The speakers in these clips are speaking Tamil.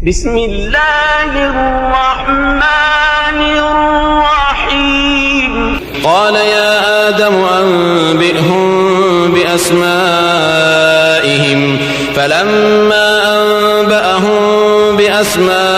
بسم الله الرحمن الرحيم قال يا آدم أنبئهم بأسمائهم فلما أنبأهم بأسمائهم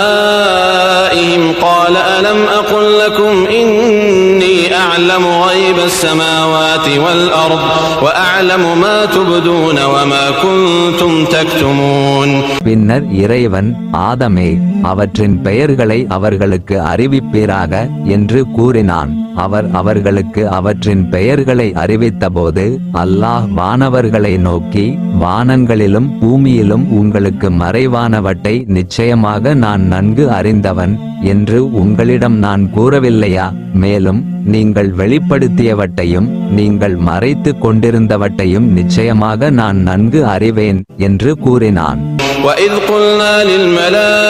قال ألم أقل لكم إني أعلم غيب السماوات والأرض وأعلم ما تبدون وما كنتم تكتمون. பின்னர் இறைவன், ஆதமே, அவற்றின் பெயர்களை அவர்களுக்கு அறிவிப்பீராக என்று கூறினான். அவர் அவர்களுக்கு அவற்றின் பெயர்களை அறிவித்தபோது அல்லாஹ் வானவர்களை நோக்கி, வானங்களிலும் பூமியிலும் உங்களுக்கு மறைவானவற்றை நிச்சயமாக நான் நன்கு அறிந்தவன் என்று உங்களிடம் நான் கூறவில்லையா? மேலும் நீங்கள் வெளிப்படுத்தியவற்றையும் நீங்கள் மறைத்து கொண்டிருந்தவற்றையும் நிச்சயமாக நான் நன்கு அறிவேன் என்று கூறினான். وَإِذْ قُلْنَا لِلْمَلَائِكَةِ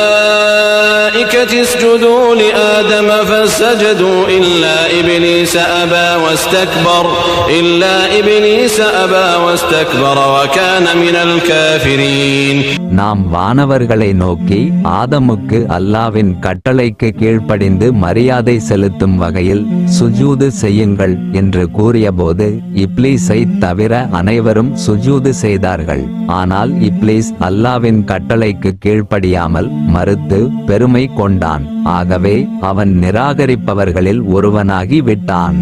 اسْجُدُوا لِآدَمَ فَسَجَدُوا إِلَّا إِبْلِيسَ أَبَى وَاسْتَكْبَرَ وَكَانَ مِنَ الْكَافِرِينَ. நாம் வானவர்களை நோக்கி, ஆதமுக்கு அல்லாவின் கட்டளைக்கு கீழ்ப்படிந்து மரியாதை செலுத்தும் வகையில் சுஜூது செய்யுங்கள் என்று கூறியபோது இப்லீஸை தவிர அனைவரும் சுஜூது செய்தார்கள். ஆனால் இப்லீஸ் அல்லாவின் கட்டளைக்கு கீழ்ப்படியாமல் மறுத்து பெருமை கொண்டான். ஆகவே அவன் நிராகரிப்பவர்களில் ஒருவனாகி விட்டான்.